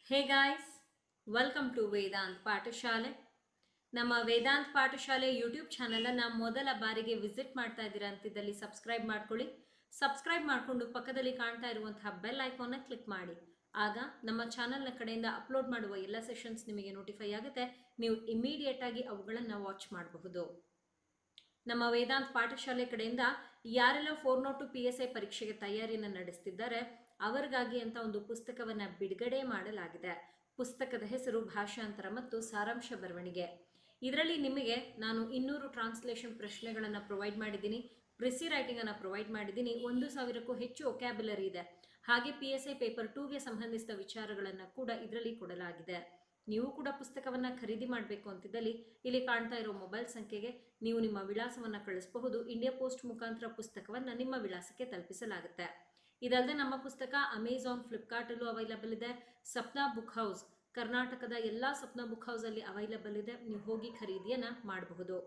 Hey guys, welcome to Vedant ಪಾಠಶಾಲೆ. ನಮ್ಮ ವೇದಾಂತ್ ಪಾಠಶಾಲೆ ಯೂಟ್ಯೂಬ್ ಚಾನಲನ್ನು ಮೊದಲ ಬಾರಿಗೆ ವಿಸಿಟ್ ಮಾಡ್ತಾ ಇದ್ದೀರಾ ಅಂತಿದ್ದಲ್ಲಿ ಸಬ್ಸ್ಕ್ರೈಬ್ ಮಾಡ್ಕೊಳ್ಳಿ. ಸಬ್ಸ್ಕ್ರೈಬ್ ಮಾಡಿಕೊಂಡು ಪಕ್ಕದಲ್ಲಿ ಕಾಣ್ತಾ ಇರುವಂತಹ ಬೆಲ್ ಐಕಾನ್ನ ಕ್ಲಿಕ್ ಮಾಡಿ. ಆಗ ನಮ್ಮ ಚಾನಲ್ನ ಕಡೆಯಿಂದ ಅಪ್ಲೋಡ್ ಮಾಡುವ ಎಲ್ಲ ಸೆಷನ್ಸ್ ನಿಮಗೆ ನೋಟಿಫೈ ಆಗುತ್ತೆ. ನೀವು ಇಮಿಡಿಯೇಟ್ ಆಗಿ ಅವುಗಳನ್ನು ವಾಚ್ ಮಾಡಬಹುದು. ನಮ್ಮ ವೇದಾಂತ್ ಪಾಠಶಾಲೆ ಕಡೆಯಿಂದ ಯಾರೆಲ್ಲ 402 PSI ಪರೀಕ್ಷೆಗೆ ತಯಾರಿಯನ್ನು ನಡೆಸ್ತಿದ್ದಾರೆ ಅವರಿಗಾಗಿ ಅಂತ ಒಂದು ಪುಸ್ತಕವನ್ನು ಬಿಡುಗಡೆ ಮಾಡಲಾಗಿದೆ. ಪುಸ್ತಕದ ಹೆಸರು ಭಾಷಾಂತರ ಮತ್ತು ಸಾರಾಂಶ ಬರವಣಿಗೆ. ಇದರಲ್ಲಿ ನಿಮಗೆ ನಾನು 200 ಟ್ರಾನ್ಸ್ಲೇಷನ್ ಪ್ರಶ್ನೆಗಳನ್ನು ಪ್ರೊವೈಡ್ ಮಾಡಿದ್ದೀನಿ. ಪ್ರಿಸಿ ರೈಟಿಂಗನ್ನು ಪ್ರೊವೈಡ್ ಮಾಡಿದ್ದೀನಿ. 1000ಕ್ಕೂ ಹೆಚ್ಚು ವೊಕ್ಯಾಬ್ಯುಲರಿ ಇದೆ. ಹಾಗೆ PSI ಪೇಪರ್ 2ಗೆ ಸಂಬಂಧಿಸಿದ ವಿಚಾರಗಳನ್ನು ಕೂಡ ಇದರಲ್ಲಿ ಕೊಡಲಾಗಿದೆ. ನೀವು ಕೂಡ ಪುಸ್ತಕವನ್ನು ಖರೀದಿ ಮಾಡಬೇಕು ಅಂತಿದ್ದಲ್ಲಿ ಇಲ್ಲಿ ಕಾಣ್ತಾ ಇರೋ ಮೊಬೈಲ್ ಸಂಖ್ಯೆಗೆ ನೀವು ನಿಮ್ಮ ವಿಳಾಸವನ್ನು ಕಳಿಸಬಹುದು. ಇಂಡಿಯಾ ಪೋಸ್ಟ್ ಮುಖಾಂತರ ಪುಸ್ತಕವನ್ನು ನಿಮ್ಮ ವಿಳಾಸಕ್ಕೆ ತಲುಪಿಸಲಾಗುತ್ತೆ. ಇದಲ್ಲದೆ ನಮ್ಮ ಪುಸ್ತಕ ಅಮೆಜಾನ್, ಫ್ಲಿಪ್ಕಾರ್ಟಲ್ಲೂ ಅವೈಲಬಲ್ ಇದೆ. ಸಪ್ನಾ ಬುಕ್ ಹೌಸ್, ಕರ್ನಾಟಕದ ಎಲ್ಲ ಸಪ್ನಾ ಬುಕ್ ಹೌಸಲ್ಲಿ ಅವೈಲಬಲ್ ಇದೆ. ನೀವು ಹೋಗಿ ಖರೀದಿಯನ್ನು ಮಾಡಬಹುದು.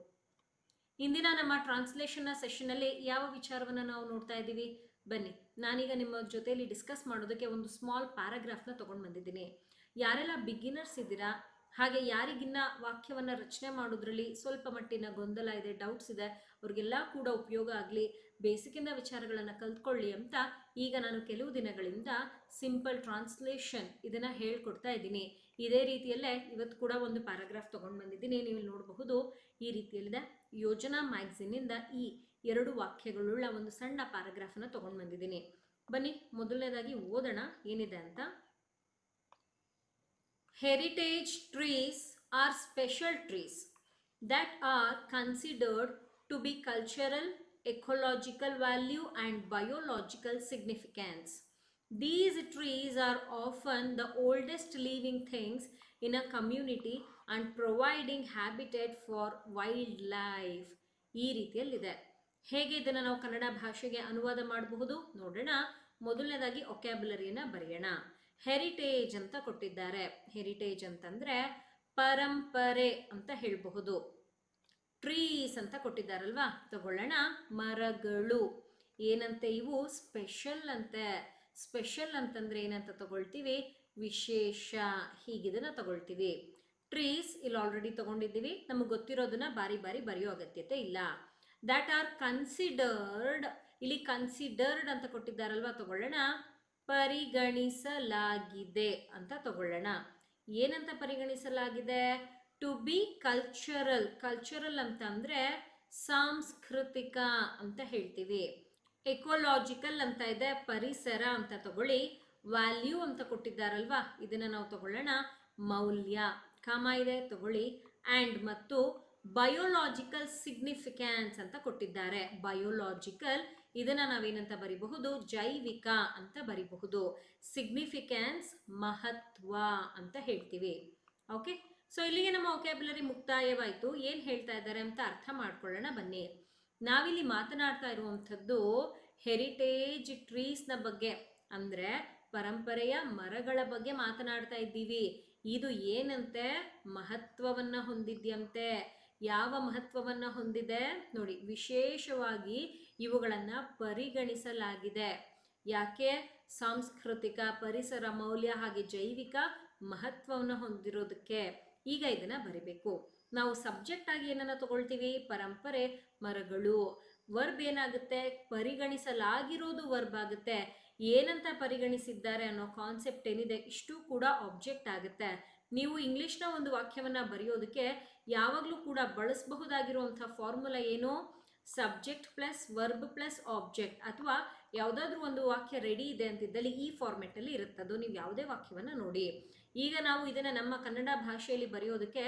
ಇಂದಿನ ನಮ್ಮ ಟ್ರಾನ್ಸ್ಲೇಷನ್ನ ಸೆಷನ್ನಲ್ಲಿ ಯಾವ ವಿಚಾರವನ್ನು ನಾವು ನೋಡ್ತಾ ಇದ್ದೀವಿ, ಬನ್ನಿ ನಾನೀಗ ನಿಮ್ಮ ಜೊತೆಯಲ್ಲಿ ಡಿಸ್ಕಸ್ ಮಾಡೋದಕ್ಕೆ ಒಂದು ಸ್ಮಾಲ್ ಪ್ಯಾರಾಗ್ರಾಫ್ನ ತೊಗೊಂಡು ಬಂದಿದ್ದೀನಿ. ಯಾರೆಲ್ಲ ಬಿಗಿನರ್ಸ್ ಇದ್ದೀರಾ, ಹಾಗೆ ಯಾರಿಗಿನ್ನ ವಾಕ್ಯವನ್ನು ರಚನೆ ಮಾಡೋದ್ರಲ್ಲಿ ಸ್ವಲ್ಪ ಮಟ್ಟಿನ ಗೊಂದಲ ಇದೆ, ಡೌಟ್ಸ್ ಇದೆ, ಅವ್ರಿಗೆಲ್ಲ ಕೂಡ ಉಪಯೋಗ ಆಗಲಿ, ಬೇಸಿಕ್ಕಿಂದ ವಿಚಾರಗಳನ್ನು ಕಲ್ತ್ಕೊಳ್ಳಿ ಅಂತ ಈಗ ನಾನು ಕೆಲವು ದಿನಗಳಿಂದ ಸಿಂಪಲ್ ಟ್ರಾನ್ಸ್ಲೇಷನ್ ಇದನ್ನು ಹೇಳ್ಕೊಡ್ತಾ ಇದ್ದೀನಿ. ಇದೇ ರೀತಿಯಲ್ಲೇ ಇವತ್ತು ಕೂಡ ಒಂದು ಪ್ಯಾರಾಗ್ರಾಫ್ ತೊಗೊಂಡು ಬಂದಿದ್ದೀನಿ. ನೀವು ನೋಡಬಹುದು ಈ ರೀತಿಯಲ್ಲಿದೆ. ಯೋಜನಾ ಮ್ಯಾಗ್ಝಿನ್ನಿಂದ ಈ 2 ವಾಕ್ಯಗಳುಳ್ಳ ಒಂದು ಸಣ್ಣ ಪ್ಯಾರಾಗ್ರಾಫನ್ನು ತೊಗೊಂಡು ಬಂದಿದ್ದೀನಿ. ಬನ್ನಿ ಮೊದಲನೇದಾಗಿ ಓದೋಣ ಏನಿದೆ ಅಂತ. Heritage trees are special trees that are considered to be cultural, ecological value and biological significance. These trees are often the oldest living things in a community and providing habitat for wildlife. ಈ ರೀತಿಯಲ್ಲಿದೆ. ಹೇಗೆ ಇದನ್ನು ನಾವು ಕನ್ನಡ ಭಾಷೆಗೆ ಅನುವಾದ ಮಾಡಬಹುದು ನೋಡೋಣ. ಮೊದಲನೇದಾಗಿ ವೊಕ್ಯಾಬ್ಯುಲರಿಯನ್ನು ಬರೆಯೋಣ. ಹೆರಿಟೇಜ್ ಅಂತ ಕೊಟ್ಟಿದ್ದಾರೆ. ಹೆರಿಟೇಜ್ ಅಂತಂದ್ರೆ ಪರಂಪರೆ ಅಂತ ಹೇಳಬಹುದು. ಟ್ರೀಸ್ ಅಂತ ಕೊಟ್ಟಿದ್ದಾರಲ್ವಾ, ತಗೊಳ್ಳೋಣ. ಮರಗಳು ಏನಂತೆ, ಇವು ಸ್ಪೆಷಲ್ ಅಂತೆ. ಸ್ಪೆಷಲ್ ಅಂತಂದ್ರೆ ಏನಂತ ತಗೊಳ್ತೀವಿ, ವಿಶೇಷ, ಹೀಗಿದನ್ನ ತಗೊಳ್ತೀವಿ. ಟ್ರೀಸ್ ಇಲ್ಲಿ ಆಲ್ರೆಡಿ ತಗೊಂಡಿದ್ದೀವಿ, ನಮಗೆ ಗೊತ್ತಿರೋದನ್ನ ಬಾರಿ ಬಾರಿ ಬರೆಯೋ ಅಗತ್ಯತೆ ಇಲ್ಲ. ದ್ಯಾಟ್ ಆರ್ ಕನ್ಸಿಡರ್ಡ್, ಇಲ್ಲಿ ಕನ್ಸಿಡರ್ಡ್ ಅಂತ ಕೊಟ್ಟಿದ್ದಾರಲ್ವಾ, ತಗೊಳ್ಳೋಣ. ಪರಿಗಣಿಸಲಾಗಿದೆ ಅಂತ ತಗೊಳ್ಳೋಣ. ಏನಂತ ಪರಿಗಣಿಸಲಾಗಿದೆ, ಟು ಬಿ ಕಲ್ಚರಲ್. ಕಲ್ಚರಲ್ ಅಂತ ಅಂದ್ರೆ ಸಾಂಸ್ಕೃತಿಕ ಅಂತ ಹೇಳ್ತೀವಿ. ಎಕೋಲಾಜಿಕಲ್ ಅಂತ ಇದೆ, ಪರಿಸರ ಅಂತ ತಗೊಳ್ಳಿ. ವ್ಯಾಲ್ಯೂ ಅಂತ ಕೊಟ್ಟಿದ್ದಾರಲ್ವಾ, ಇದನ್ನ ನಾವು ತಗೊಳ್ಳೋಣ. ಮೌಲ್ಯ, ಕಾಮ ಇದೆ ತಗೊಳ್ಳಿ. ಆ್ಯಂಡ್ ಮತ್ತು ಬಯೋಲಾಜಿಕಲ್ ಸಿಗ್ನಿಫಿಕೆನ್ಸ್ ಅಂತ ಕೊಟ್ಟಿದ್ದಾರೆ. ಬಯೋಲಾಜಿಕಲ್ ಇದನ್ನ ನಾವೇನಂತ ಬರಿಬಹುದು, ಜೈವಿಕ ಅಂತ ಬರಿಬಹುದು. ಸಿಗ್ನಿಫಿಕೆನ್ಸ್ ಮಹತ್ವ ಅಂತ ಹೇಳ್ತೀವಿ. ಓಕೆ, ಸೊ ಇಲ್ಲಿಗೆ ನಮ್ಮ ವೊಕ್ಯಾಬ್ಯುಲರಿ ಮುಕ್ತಾಯವಾಯಿತು. ಏನು ಹೇಳ್ತಾ ಇದ್ದಾರೆ ಅಂತ ಅರ್ಥ ಮಾಡ್ಕೊಳ್ಳೋಣ ಬನ್ನಿ. ನಾವಿಲ್ಲಿ ಮಾತನಾಡ್ತಾ ಇರುವಂಥದ್ದು ಹೆರಿಟೇಜ್ ಟ್ರೀಸ್ನ ಬಗ್ಗೆ, ಅಂದರೆ ಪರಂಪರೆಯ ಮರಗಳ ಬಗ್ಗೆ ಮಾತನಾಡ್ತಾ ಇದ್ದೀವಿ. ಇದು ಏನಂತೆ, ಮಹತ್ವವನ್ನು ಹೊಂದಿದ್ಯಂತೆ. ಯಾವ ಮಹತ್ವವನ್ನು ಹೊಂದಿದೆ ನೋಡಿ, ವಿಶೇಷವಾಗಿ ಇವುಗಳನ್ನು ಪರಿಗಣಿಸಲಾಗಿದೆ. ಯಾಕೆ, ಸಾಂಸ್ಕೃತಿಕ, ಪರಿಸರ ಮೌಲ್ಯ ಹಾಗೆ ಜೈವಿಕ ಮಹತ್ವವನ್ನು ಹೊಂದಿರೋದಕ್ಕೆ. ಈಗ ಇದನ್ನ ಬರಿಬೇಕು. ನಾವು ಸಬ್ಜೆಕ್ಟ್ ಆಗಿ ಏನನ್ನ ತಗೊಳ್ತೀವಿ, ಪರಂಪರೆ, ಮರಗಳು. ವರ್ಬ್ ಏನಾಗುತ್ತೆ, ಪರಿಗಣಿಸಲಾಗಿರೋದು ವರ್ಬ್ ಆಗುತ್ತೆ. ಏನಂತ ಪರಿಗಣಿಸಿದ್ದಾರೆ ಅನ್ನೋ ಕಾನ್ಸೆಪ್ಟ್ ಏನಿದೆ ಇಷ್ಟು ಕೂಡ ಆಬ್ಜೆಕ್ಟ್ ಆಗುತ್ತೆ. ನೀವು ಇಂಗ್ಲಿಷ್ನ ಒಂದು ವಾಕ್ಯವನ್ನು ಬರೆಯೋದಕ್ಕೆ ಯಾವಾಗಲೂ ಕೂಡ ಬಳಸಬಹುದಾಗಿರುವಂಥ ಫಾರ್ಮುಲಾ ಏನು, subject plus verb plus object. ಅಥವಾ ಯಾವುದಾದ್ರೂ ಒಂದು ವಾಕ್ಯ ರೆಡಿ ಇದೆ ಅಂತಿದ್ದಲ್ಲಿ ಈ ಫಾರ್ಮೆಟಲ್ಲಿ ಇರುತ್ತದು. ನೀವು ಯಾವುದೇ ವಾಕ್ಯವನ್ನು ನೋಡಿ. ಈಗ ನಾವು ಇದನ್ನು ನಮ್ಮ ಕನ್ನಡ ಭಾಷೆಯಲ್ಲಿ ಬರೆಯೋದಕ್ಕೆ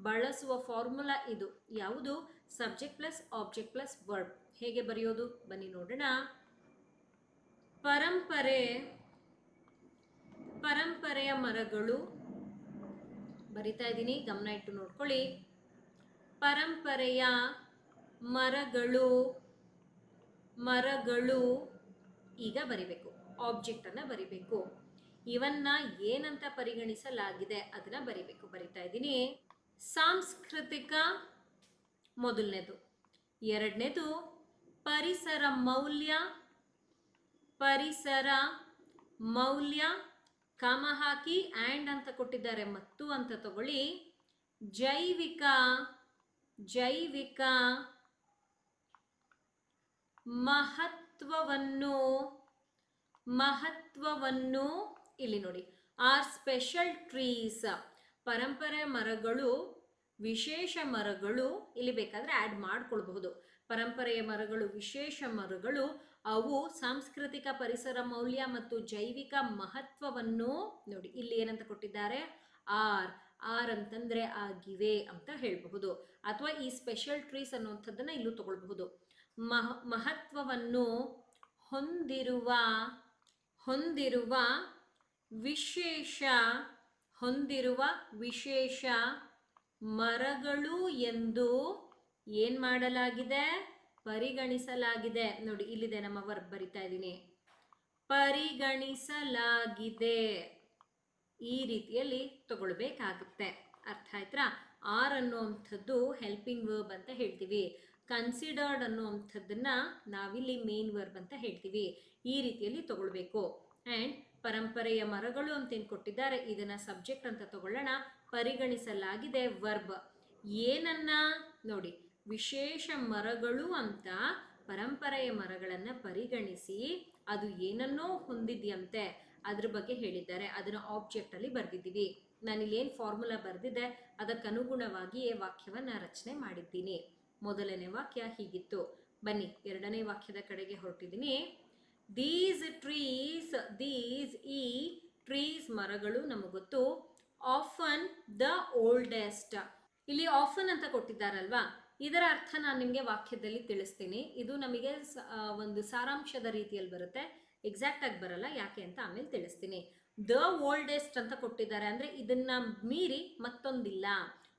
ಬಳಸುವ ಫಾರ್ಮುಲಾ ಇದು. ಯಾವುದು, subject plus object plus verb. ಹೇಗೆ ಬರೆಯೋದು ಬನ್ನಿ ನೋಡೋಣ. ಪರಂಪರೆಯ ಮರಗಳು ಬರಿತಾ ಇದ್ದೀನಿ, ಗಮನ ಇಟ್ಟು ನೋಡ್ಕೊಳ್ಳಿ. ಪರಂಪರೆಯ ಮರಗಳು ಈಗ ಬರಿಬೇಕು, ಆಬ್ಜೆಕ್ಟ್ ಅನ್ನ ಬರಿಬೇಕು. ಇವನ್ನ ಏನಂತ ಪರಿಗಣಿಸಲಾಗಿದೆ ಅದನ್ನ ಬರಿಬೇಕು. ಬರಿತಾ ಇದ್ದೀನಿ. ಸಾಂಸ್ಕೃತಿಕ ಮೊದಲನೇದು, ಎರಡನೇದು ಪರಿಸರ ಮೌಲ್ಯ ಕಾಮ ಹಾಕಿ ಆ್ಯಂಡ್ ಅಂತ ಕೊಟ್ಟಿದ್ದಾರೆ, ಮತ್ತು ಅಂತ ತಗೊಳ್ಳಿ. ಜೈವಿಕ ಮಹತ್ವವನ್ನು ಇಲ್ಲಿ ನೋಡಿ, ಆರ್ ಸ್ಪೆಷಲ್ ಟ್ರೀಸ್, ಪರಂಪರೆ ಮರಗಳು, ವಿಶೇಷ ಮರಗಳು, ಇಲ್ಲಿ ಬೇಕಾದರೆ ಆ್ಯಡ್ ಮಾಡ್ಕೊಳ್ಬಹುದು. ಪರಂಪರೆಯ ಮರಗಳು, ವಿಶೇಷ ಮರಗಳು, ಅವು ಸಾಂಸ್ಕೃತಿಕ ಪರಿಸರ ಮೌಲ್ಯ ಮತ್ತು ಜೈವಿಕ ಮಹತ್ವವನ್ನು ನೋಡಿ, ಇಲ್ಲಿ ಏನಂತ ಕೊಟ್ಟಿದ್ದಾರೆ, ಆರ್ ಅಂತಂದ್ರೆ ಆಗಿವೆ ಅಂತ ಹೇಳಬಹುದು. ಅಥವಾ ಈ ಸ್ಪೆಷಲ್ ಟ್ರೀಸ್ ಅನ್ನುವಂಥದ್ದನ್ನ ಇಲ್ಲೂ ತಗೊಳ್ಬಹುದು. ಮಹತ್ವವನ್ನು ಹೊಂದಿರುವ ವಿಶೇಷ ಮರಗಳು ಎಂದು ಏನ್ ಮಾಡಲಾಗಿದೆ, ಪರಿಗಣಿಸಲಾಗಿದೆ. ನೋಡಿ ಇಲ್ಲಿದೆ, ನಮ್ಮ ವರ್ಬ್ ಬರಿತಾ ಇದ್ದೀನಿ, ಪರಿಗಣಿಸಲಾಗಿದೆ. ಈ ರೀತಿಯಲ್ಲಿ ತಗೊಳ್ಬೇಕಾಗುತ್ತೆ. ಅರ್ಥ ಆಯ್ತಾ? ಆರ್ ಅನ್ನುವಂಥದ್ದು ಹೆಲ್ಪಿಂಗ್ ವರ್ಬ್ ಅಂತ ಹೇಳ್ತೀವಿ. ಕನ್ಸಿಡರ್ಡ್ ಅನ್ನುವಂಥದ್ದನ್ನ ನಾವಿಲ್ಲಿ ಮೇನ್ ವರ್ಬ್ ಅಂತ ಹೇಳ್ತೀವಿ. ಈ ರೀತಿಯಲ್ಲಿ ತಗೊಳ್ಬೇಕು. ಆ್ಯಂಡ್ ಪರಂಪರೆಯ ಮರಗಳು ಅಂತ ಏನು ಕೊಟ್ಟಿದ್ದಾರೆ, ಇದನ್ನ ಸಬ್ಜೆಕ್ಟ್ ಅಂತ ತಗೊಳ್ಳೋಣ. ಪರಿಗಣಿಸಲಾಗಿದೆ ವರ್ಬ್. ಏನನ್ನ ನೋಡಿ, ವಿಶೇಷ ಮರಗಳು ಅಂತ ಪರಂಪರೆಯ ಮರಗಳನ್ನು ಪರಿಗಣಿಸಿ ಅದು ಏನನ್ನೋ ಹೊಂದಿದೆಯಂತೆ, ಅದ್ರ ಬಗ್ಗೆ ಹೇಳಿದ್ದಾರೆ. ಅದನ್ನು ಆಬ್ಜೆಕ್ಟ್ ಅಲ್ಲಿ ಬರೆದಿದ್ದೀವಿ. ನಾನಿಲ್ಲಿ ಏನು ಫಾರ್ಮುಲಾ ಬರೆದಿದ್ದೆ ಅದಕ್ಕನುಗುಣವಾಗಿಯೇ ವಾಕ್ಯವನ್ನು ರಚನೆ ಮಾಡಿದ್ದೀನಿ. ಮೊದಲನೇ ವಾಕ್ಯ ಹೀಗಿತ್ತು. ಬನ್ನಿ ಎರಡನೇ ವಾಕ್ಯದ ಕಡೆಗೆ ಹೊರಟಿದ್ದೀನಿ. ದೀಸ್ ಈ ಟ್ರೀಸ್ ಮರಗಳು ನಮಗೆ ಗೊತ್ತು. ಆಫನ್ ದ ಓಲ್ಡೆಸ್ಟ್, ಇಲ್ಲಿ ಆಫನ್ ಅಂತ ಕೊಟ್ಟಿದ್ದಾರಲ್ವಾ, ಇದರ ಅರ್ಥ ನಾನು ನಿಮಗೆ ವಾಕ್ಯದಲ್ಲಿ ತಿಳಿಸ್ತೀನಿ. ಇದು ನಮಗೆ ಒಂದು ಸಾರಾಂಶದ ರೀತಿಯಲ್ಲಿ ಬರುತ್ತೆ, ಎಕ್ಸಾಕ್ಟ್ ಆಗಿ ಬರಲ್ಲ. ಯಾಕೆ ಅಂತ ಆಮೇಲೆ ತಿಳಿಸ್ತೀನಿ. ದ ಓಲ್ಡೆಸ್ಟ್ ಅಂತ ಕೊಟ್ಟಿದ್ದಾರೆ ಅಂದ್ರೆ ಇದನ್ನ ಮೀರಿ ಮತ್ತೊಂದಿಲ್ಲ.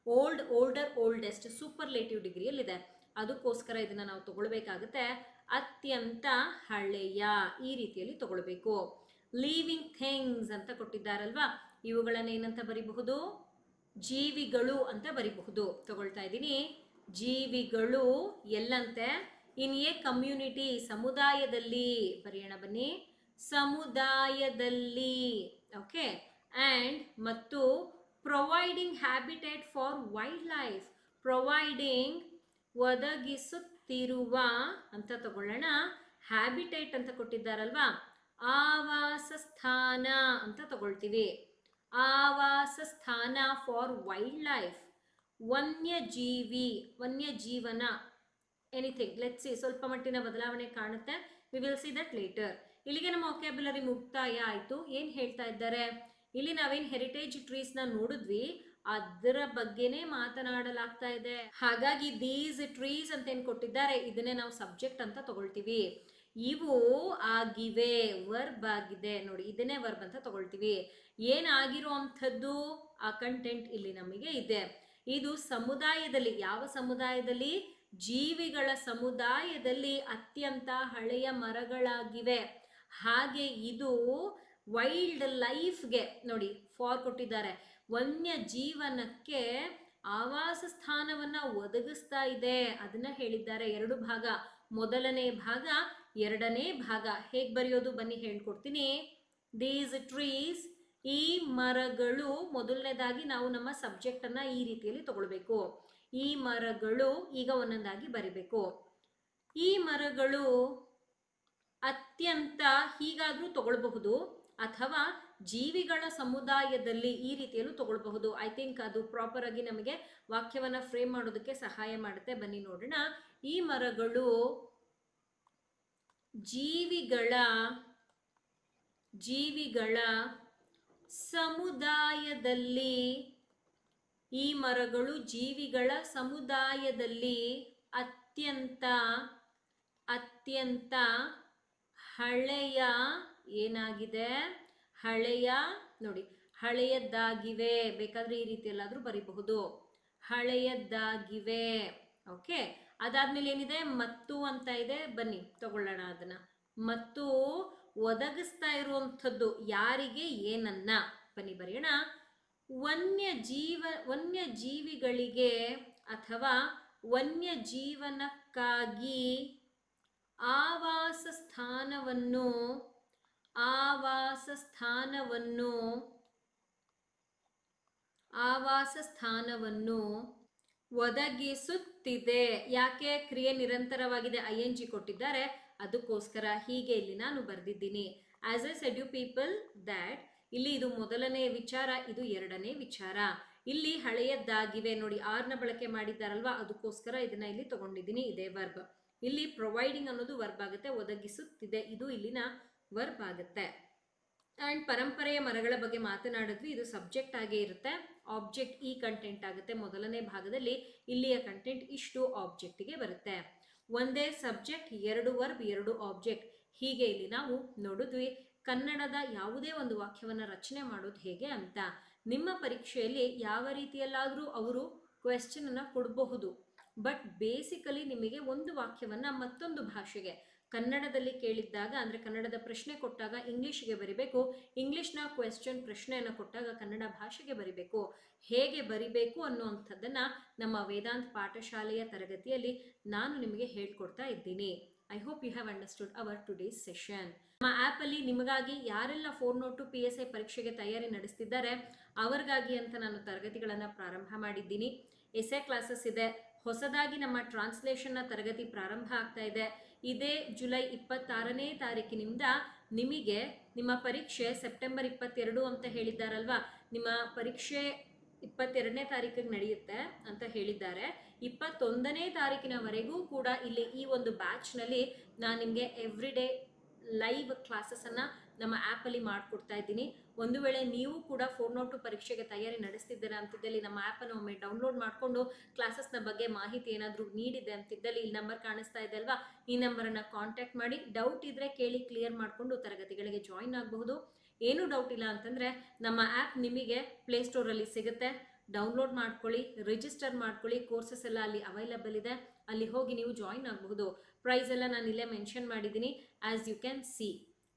ಓಲ್ಡರ್, ಓಲ್ಡೆಸ್ಟ್ ಸೂಪರ್ಲೇಟಿವ್ ಡಿಗ್ರಿಯಲ್ಲಿದೆ. ಅದಕ್ಕೋಸ್ಕರ ಇದನ್ನ ನಾವು ತಗೊಳ್ಬೇಕಾಗುತ್ತೆ. ಅತ್ಯಂತ ಹಳೆಯ, ಈ ರೀತಿಯಲ್ಲಿ ತಗೊಳ್ಬೇಕು. ಲಿವಿಂಗ್ ಥಿಂಗ್ಸ್ ಅಂತ ಕೊಟ್ಟಿದ್ದಾರಲ್ವಾ, ಇವುಗಳನ್ನ ಏನಂತ ಬರಿಬಹುದು, ಜೀವಿಗಳು ಅಂತ ಬರಿಬಹುದು. ತಗೊಳ್ತಾ ಇದ್ದೀನಿ. ಜೀವಿಗಳು ಎಲ್ಲಂತೆ, ಇನ್ ಎ ಕಮ್ಯುನಿಟಿ, ಸಮುದಾಯದಲ್ಲಿ ಬರೆಯೋಣ ಬನ್ನಿ, ಸಮುದಾಯದಲ್ಲಿ. ಓಕೆ. ಆ್ಯಂಡ್ ಮತ್ತು providing habitat for wildlife, providing ಒದಗಿಸುತ್ತಿರುವ ಅಂತ ತಗೊಳ್ಳೋಣ. ಹ್ಯಾಬಿಟೇಟ್ ಅಂತ ಕೊಟ್ಟಿದ್ದಾರಲ್ವಾ, ಆವಾಸ ಸ್ಥಾನ ಅಂತ ತಗೊಳ್ತೀವಿ. ಆವಾಸ ಸ್ಥಾನ ಫಾರ್ ವೈಲ್ಡ್ ಲೈಫ್, ವನ್ಯಜೀವನ, ಎನಿಥಿಂಗ್. ಲೆಟ್ಸ್ ಸಿ, ಸ್ವಲ್ಪ ಮಟ್ಟಿನ ಬದಲಾವಣೆ ಕಾಣುತ್ತೆ. We will see that later. ಇಲ್ಲಿಗೆ ನಮ್ಮ ವೊಕ್ಯಾಬ್ಯುಲರಿ ಮುಕ್ತಾಯ ಆಯಿತು. ಏನು ಹೇಳ್ತಾ ಇದ್ದಾರೆ ಇಲ್ಲಿ, ನಾವೇನು ಹೆರಿಟೇಜ್ ಟ್ರೀಸ್ನ ನೋಡಿದ್ವಿ ಅದರ ಬಗ್ಗೆನೇ ಮಾತನಾಡಲಾಗ್ತಾ ಇದೆ. ಹಾಗಾಗಿ ದೀಸ್ ಟ್ರೀಸ್ ಅಂತ ಏನು ಕೊಟ್ಟಿದ್ದಾರೆ ಇದನ್ನೇ ನಾವು ಸಬ್ಜೆಕ್ಟ್ ಅಂತ ತಗೊಳ್ತೀವಿ. ಇವು ಆಗಿವೆ, ವರ್ಬ್ ಆಗಿದೆ ನೋಡಿ, ಇದನ್ನೇ ವರ್ಬ್ ಅಂತ ತಗೊಳ್ತೀವಿ. ಏನಾಗಿರುವಂಥದ್ದು, ಆ ಕಂಟೆಂಟ್ ಇಲ್ಲಿ ನಮಗೆ ಇದೆ. ಇದು ಸಮುದಾಯದಲ್ಲಿ, ಯಾವ ಸಮುದಾಯದಲ್ಲಿ, ಜೀವಿಗಳ ಸಮುದಾಯದಲ್ಲಿ ಅತ್ಯಂತ ಹಳೆಯ ಮರಗಳಾಗಿವೆ. ಹಾಗೆ ಇದು ವೈಲ್ಡ್ ಲೈಫ್ಗೆ ನೋಡಿ ಫಾರ್ ಕೊಟ್ಟಿದ್ದಾರೆ, ವನ್ಯ ಜೀವನಕ್ಕೆ ಆವಾಸ ಸ್ಥಾನವನ್ನ ಒದಗಿಸ್ತಾ ಇದೆ. ಅದನ್ನ ಹೇಳಿದ್ದಾರೆ. ಎರಡು ಭಾಗ, ಮೊದಲನೇ ಭಾಗ, ಎರಡನೇ ಭಾಗ. ಹೇಗೆ ಬರೆಯೋದು ಬನ್ನಿ ಹೇಳ್ಕೊಡ್ತೀನಿ. ದೀಸ್ ಟ್ರೀಸ್, ಈ ಮರಗಳು, ಮೊದಲನೇದಾಗಿ ನಾವು ನಮ್ಮ ಸಬ್ಜೆಕ್ಟ್ ಅನ್ನ ಈ ರೀತಿಯಲ್ಲಿ ತಗೊಳ್ಬೇಕು. ಈ ಮರಗಳು, ಈಗ ಒಂದೊಂದಾಗಿ ಬರಿಬೇಕು. ಈ ಮರಗಳು ಅತ್ಯಂತ, ಹೀಗಾದ್ರೂ ತಗೊಳ್ಬಹುದು, ಅಥವಾ ಜೀವಿಗಳ ಸಮುದಾಯದಲ್ಲಿ ಈ ರೀತಿಯಲ್ಲೂ ತಗೊಳ್ಬಹುದು. ಐ ಥಿಂಕ್ ಅದು ಪ್ರಾಪರ್ ಆಗಿ ನಮಗೆ ವಾಕ್ಯವನ್ನ ಫ್ರೇಮ್ ಮಾಡೋದಕ್ಕೆ ಸಹಾಯ ಮಾಡುತ್ತೆ. ಬನ್ನಿ ನೋಡೋಣ. ಈ ಮರಗಳು ಜೀವಿಗಳ ಸಮುದಾಯದಲ್ಲಿ, ಈ ಮರಗಳು ಜೀವಿಗಳ ಸಮುದಾಯದಲ್ಲಿ ಅತ್ಯಂತ ಹಳೆಯ, ಏನಾಗಿದೆ, ಹಳೆಯ ನೋಡಿ, ಹಳೆಯದ್ದಾಗಿವೆ. ಬೇಕಾದ್ರೆ ಈ ರೀತಿ ಎಲ್ಲಾದ್ರೂ ಬರೀಬಹುದು, ಹಳೆಯದ್ದಾಗಿವೆ. ಓಕೆ. ಅದಾದ್ಮೇಲೆ ಏನಿದೆ, ಮತ್ತು ಅಂತ ಇದೆ. ಬನ್ನಿ ತಗೊಳ್ಳೋಣ ಅದನ್ನ. ಮತ್ತು ಒದಗಿಸ್ತಾ ಇರುವಂಥದ್ದು ಯಾರಿಗೆ, ಏನನ್ನ. ಬನ್ನಿ ಬರೆಯೋಣ. ವನ್ಯಜೀವಿಗಳಿಗೆ ಅಥವಾ ವನ್ಯಜೀವನಕ್ಕಾಗಿ ಆವಾಸ ಸ್ಥಾನವನ್ನು ಆವಾಸ ಸ್ಥಾನವನ್ನು ಒದಗಿಸುತ್ತಿದೆ. ಯಾಕೆ ಕ್ರಿಯೆ ನಿರಂತರವಾಗಿದೆ, ING ಕೊಟ್ಟಿದ್ದಾರೆ, ಅದಕ್ಕೋಸ್ಕರ ಹೀಗೆ ಇಲ್ಲಿ ನಾನು ಬರೆದಿದ್ದೀನಿ. As I said you people that ಇಲ್ಲಿ ಇದು ಮೊದಲನೇ ವಿಚಾರ, ಇದು ಎರಡನೇ ವಿಚಾರ. ಇಲ್ಲಿ ಹಳೆಯದ್ದಾಗಿವೆ ನೋಡಿ, ಆರ್ನ ಬಳಕೆ ಮಾಡಿದ್ದಾರಲ್ವಾ, ಅದಕ್ಕೋಸ್ಕರ ಇದನ್ನ ಇಲ್ಲಿ ತಗೊಂಡಿದ್ದೀನಿ. ಇದೇ ವರ್ಬ್. ಇಲ್ಲಿ ಪ್ರೊವೈಡಿಂಗ್ ಅನ್ನೋದು ವರ್ಬ್ ಆಗುತ್ತೆ, ಒದಗಿಸುತ್ತಿದೆ ಇದು ಇಲ್ಲಿನ ವರ್ಬ್ ಆಗುತ್ತೆ. ಆ್ಯಂಡ್ ಪರಂಪರೆಯ ಮರಗಳ ಬಗ್ಗೆ ಮಾತನಾಡಿದ್ವಿ, ಇದು ಸಬ್ಜೆಕ್ಟ್ ಆಗೇ ಇರುತ್ತೆ. ಆಬ್ಜೆಕ್ಟ್ ಈ ಕಂಟೆಂಟ್ ಆಗುತ್ತೆ ಮೊದಲನೇ ಭಾಗದಲ್ಲಿ. ಇಲ್ಲಿಯ ಕಂಟೆಂಟ್ ಇಷ್ಟು ಆಬ್ಜೆಕ್ಟಿಗೆ ಬರುತ್ತೆ. ಒಂದೇ ಸಬ್ಜೆಕ್ಟ್, ಎರಡು ವರ್ಬ್, ಎರಡು ಆಬ್ಜೆಕ್ಟ್, ಹೀಗೆ ಇಲ್ಲಿ ನಾವು ನೋಡಿದ್ವಿ. ಕನ್ನಡದ ಯಾವುದೇ ಒಂದು ವಾಕ್ಯವನ್ನು ರಚನೆ ಮಾಡೋದು ಹೇಗೆ ಅಂತ. ನಿಮ್ಮ ಪರೀಕ್ಷೆಯಲ್ಲಿ ಯಾವ ರೀತಿಯಲ್ಲಾದರೂ ಅವರು ಕ್ವೆಶ್ಚನ್ ಅನ್ನು ಕೊಡಬಹುದು. ಬಟ್ ಬೇಸಿಕಲಿ ನಿಮಗೆ ಒಂದು ವಾಕ್ಯವನ್ನ ಮತ್ತೊಂದು ಭಾಷೆಗೆ ಕನ್ನಡದಲ್ಲಿ ಕೇಳಿದ್ದಾಗ, ಅಂದರೆ ಕನ್ನಡದ ಪ್ರಶ್ನೆ ಕೊಟ್ಟಾಗ ಇಂಗ್ಲೀಷ್ಗೆ ಬರಿಬೇಕು, ಇಂಗ್ಲೀಷ್ನ ಕ್ವೆಶ್ಚನ್ ಪ್ರಶ್ನೆಯನ್ನು ಕೊಟ್ಟಾಗ ಕನ್ನಡ ಭಾಷೆಗೆ ಬರಿಬೇಕು. ಹೇಗೆ ಬರಿಬೇಕು ಅನ್ನುವಂಥದ್ದನ್ನು ನಮ್ಮ ವೇದಾಂತ್ ಪಾಠಶಾಲೆಯ ತರಗತಿಯಲ್ಲಿ ನಾನು ನಿಮಗೆ ಹೇಳ್ಕೊಡ್ತಾ ಇದ್ದೀನಿ. I hope you have understood our today's session. ನಮ್ಮ ಆ್ಯಪಲ್ಲಿ ನಿಮಗಾಗಿ ಯಾರೆಲ್ಲ 402 PSI ಪರೀಕ್ಷೆಗೆ ತಯಾರಿ ನಡೆಸ್ತಿದ್ದಾರೆ ಅವರಿಗಾಗಿ ಅಂತ ನಾನು ತರಗತಿಗಳನ್ನು ಪ್ರಾರಂಭ ಮಾಡಿದ್ದೀನಿ. ಎಸ್ಸೆ ಕ್ಲಾಸಸ್ ಇದೆ. ಹೊಸದಾಗಿ ನಮ್ಮ ಟ್ರಾನ್ಸ್ಲೇಷನ್ನ ತರಗತಿ ಪ್ರಾರಂಭ ಆಗ್ತಾ ಇದೆ. ಇದೇ ಜುಲೈ 26ನೇ ತಾರೀಕಿನಿಂದ ನಿಮಗೆ ನಿಮ್ಮ ಪರೀಕ್ಷೆ ಸೆಪ್ಟೆಂಬರ್ 22 ಅಂತ ಹೇಳಿದ್ದಾರಲ್ವಾ, ನಿಮ್ಮ ಪರೀಕ್ಷೆ 22ನೇ ತಾರೀಕಿಗೆ ನಡೆಯುತ್ತೆ ಅಂತ ಹೇಳಿದ್ದಾರೆ. 21ನೇ ತಾರೀಕಿನವರೆಗೂ ಕೂಡ ಇಲ್ಲಿ ಈ ಒಂದು ಬ್ಯಾಚ್ನಲ್ಲಿ ನಾನು ನಿಮಗೆ ಎವ್ರಿ ಡೇ ಲೈವ್ ಕ್ಲಾಸಸನ್ನು ನಮ್ಮ ಆ್ಯಪಲ್ಲಿ ಮಾಡಿಕೊಡ್ತಾ ಇದ್ದೀನಿ. ಒಂದು ವೇಳೆ ನೀವು ಕೂಡ 402 ಪರೀಕ್ಷೆಗೆ ತಯಾರಿ ನಡೆಸ್ತಿದ್ದೀರಾ ಅಂತಿದ್ದಲ್ಲಿ ನಮ್ಮ ಆ್ಯಪನ್ನು ಒಮ್ಮೆ ಡೌನ್ಲೋಡ್ ಮಾಡಿಕೊಂಡು ಕ್ಲಾಸಸ್ನ ಬಗ್ಗೆ ಮಾಹಿತಿ ಏನಾದರೂ ನೀಡಿದೆ ಅಂತಿದ್ದಲ್ಲಿ ಇಲ್ಲಿ ನಂಬರ್ ಕಾಣಿಸ್ತಾ ಇದೆ ಅಲ್ವಾ, ಈ ನಂಬರನ್ನು ಕಾಂಟ್ಯಾಕ್ಟ್ ಮಾಡಿ. ಡೌಟ್ ಇದ್ದರೆ ಕೇಳಿ ಕ್ಲಿಯರ್ ಮಾಡಿಕೊಂಡು ತರಗತಿಗಳಿಗೆ ಜಾಯಿನ್ ಆಗಬಹುದು. ಏನೂ ಡೌಟ್ ಇಲ್ಲ ಅಂತಂದರೆ ನಮ್ಮ ಆ್ಯಪ್ ನಿಮಗೆ ಪ್ಲೇಸ್ಟೋರಲ್ಲಿ ಸಿಗುತ್ತೆ, ಡೌನ್ಲೋಡ್ ಮಾಡ್ಕೊಳ್ಳಿ, ರಿಜಿಸ್ಟರ್ ಮಾಡ್ಕೊಳ್ಳಿ. ಕೋರ್ಸಸ್ ಎಲ್ಲ ಅಲ್ಲಿ ಅವೈಲಬಲ್ ಇದೆ, ಅಲ್ಲಿ ಹೋಗಿ ನೀವು ಜಾಯಿನ್ ಆಗಬಹುದು. ಪ್ರೈಸ್ ಎಲ್ಲ ನಾನು ಇಲ್ಲೇ ಮೆನ್ಷನ್ ಮಾಡಿದ್ದೀನಿ, ಆ್ಯಸ್ ಯು ಕ್ಯಾನ್ ಸಿ.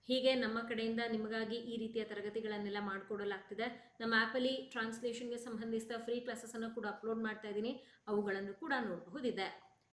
ಹೀಗೆ ನಮ್ಮ ಕಡೆಯಿಂದ ನಿಮಗಾಗಿ ಈ ರೀತಿಯ ತರಗತಿಗಳನ್ನೆಲ್ಲ ಮಾಡಿಕೊಡಲಾಗ್ತಿದೆ. ನಮ್ಮ ಆ್ಯಪಲ್ಲಿ ಟ್ರಾನ್ಸ್ಲೇಷನ್ಗೆ ಸಂಬಂಧಿಸಿದ ಫ್ರೀ ಕ್ಲಾಸಸನ್ನು ಕೂಡ ಅಪ್ಲೋಡ್ ಮಾಡ್ತಾ ಇದ್ದೀನಿ, ಅವುಗಳನ್ನು ಕೂಡ ನೋಡಬಹುದಿದೆ.